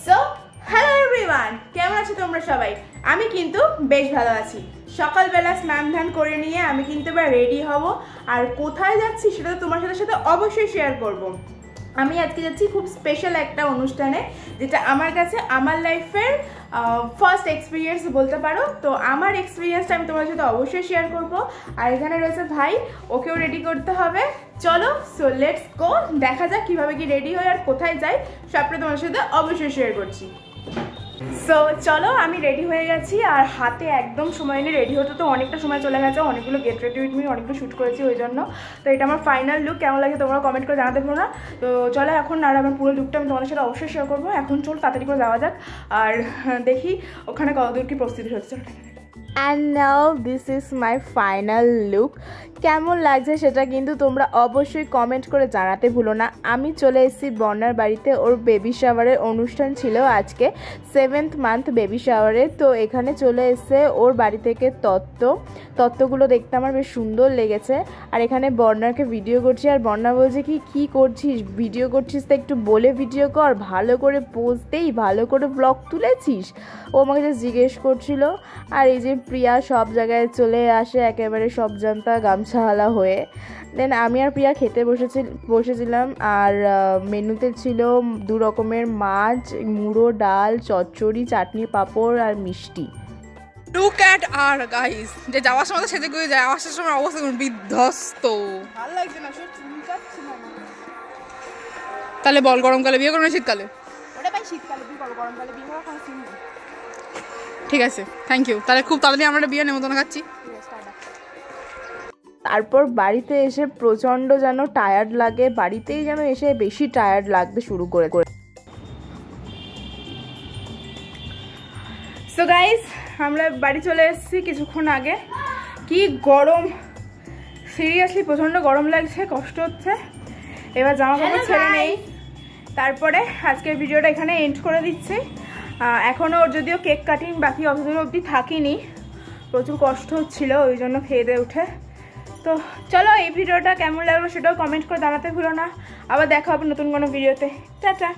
So hello everyone, কেমন আছো তোমরা সবাই? আমি কিন্তু বেশ ভালো আছি। সকালবেলা স্নান ধান করে নিয়ে আমি কিন্তু এবার রেডি হব, আর কোথায় যাচ্ছি সেটা তো তোমার সাথে অবশ্যই শেয়ার করব। আমি আজকে যাচ্ছি খুব স্পেশাল একটা অনুষ্ঠানে, যেটা আমার কাছে আমার লাইফের ফার্স্ট এক্সপিরিয়েন্স বলতে পারো। তো আমার এক্সপিরিয়েন্সটা আমি তোমার সাথে অবশ্যই শেয়ার করব। আর এখানে রয়েছে ভাই, ওকেও রেডি করতে হবে। চলো, সো লেটস গো, দেখা যাক কীভাবে কি রেডি হয় আর কোথায় যাই, সবটা তোমার সাথে অবশ্যই শেয়ার করছি। সো চলো, আমি রেডি হয়ে গেছি, আর হাতে একদম সময় নেই, রেডি হতে তো অনেকটা সময় চলে গেছে, অনেকগুলো গেট রেডি উইথ মি অনেকগুলো শ্যুট করেছি ওই জন্য। তো এটা আমার ফাইনাল লুক, কেমন লাগে তোমরা কমেন্ট করে জানাতে ভুলো না। তো চলো এখন, আর আমার পুরো লুকটা আমি তোমাদের সাথে অবশ্যই শেয়ার করবো। এখন চলো তাড়াতাড়ি করে যাওয়া যাক, আর দেখি ওখানে কতদূর কি প্রস্তুতি হচ্ছে। And now this is my final look. কেমন লাগছে সেটা কিন্তু তোমরা অবশ্যই কমেন্ট করে জানাতে ভুলো না। আমি চলে এসেছি বর্ণার বাড়িতে, ওর বেবি শাওয়ারের অনুষ্ঠান ছিল আজকে, 7th মান্থ বেবি শাওয়ারে। তো এখানে চলে এসে ওর বাড়ি থেকে তত্ত্বগুলো দেখতে আমার বেশ সুন্দর লেগেছে। আর এখানে বর্ণাকে ভিডিও করছি, আর বর্ণা বলছে কি করছিস, ভিডিও করছিস তো একটু বলে ভিডিও কর, ভালো করে পোজ দেই, ভালো করে ব্লগ তুলেছিস, ও আমাকে যে জিজ্ঞেস করছিল। আর এই যে প্রিয়া সব জায়গায় চলে আসে একেবারে সব জানতা গামছাওয়ালা হয়ে। দেন আমি আর প্রিয়া খেতে বসেছিলাম, আর মেনুতে ছিল 2 রকমের মাছ, মুড়ো ডাল, চচ্চড়ি, চাটনি, পাঁপড় আর মিষ্টি। লুক অ্যাট আর গাইস, যে যাওয়ার সময় তো সেজে গুয়ে যায়, আসার সময় অবস্থা কোনো বিধ্বস্ত। ভালো লাগছে না, সব চুলকাচ্ছে না। তাহলে বল, গরমকালে বিয়ে করো না শীতকালে? ওটা ভাই শীতকালে বিয়ে করো, গরমকালে বিয়ে করো কোনো সিন নেই। ঠিক আছে, থ্যাংক ইউ। তাহলে খুব তাড়াতাড়ি আমরা বিয়ে নেমন্তন্ন খাচ্ছি। তারপর বাড়িতে এসে প্রচণ্ড যেন টায়ার্ড লাগে, বাড়িতেই যেন এসে বেশি টায়ার্ড লাগতে শুরু করে। সো গাইস, আমরা বাড়ি চলে এসেছি কিছুক্ষণ আগে। কি গরম, সিরিয়াসলি প্রচণ্ড গরম লাগছে, কষ্ট হচ্ছে। এবার জামা কাপড় ছেড়ে নেই, তারপরে আজকের ভিডিওটা এখানে এন্ড করে দিচ্ছি। এখনও ওর যদিও কেক কাটিং বাকি, অতদূর অবধি থাকিনি, প্রচুর কষ্ট হচ্ছিল ওই জন্য খেয়ে দিয়ে উঠে। তো চলো, এই ভিডিওটা কেমন লাগলো সেটাও কমেন্ট করে জানাতে ভুলো না। আবার দেখা হবে নতুন কোনো ভিডিওতে। টাটা।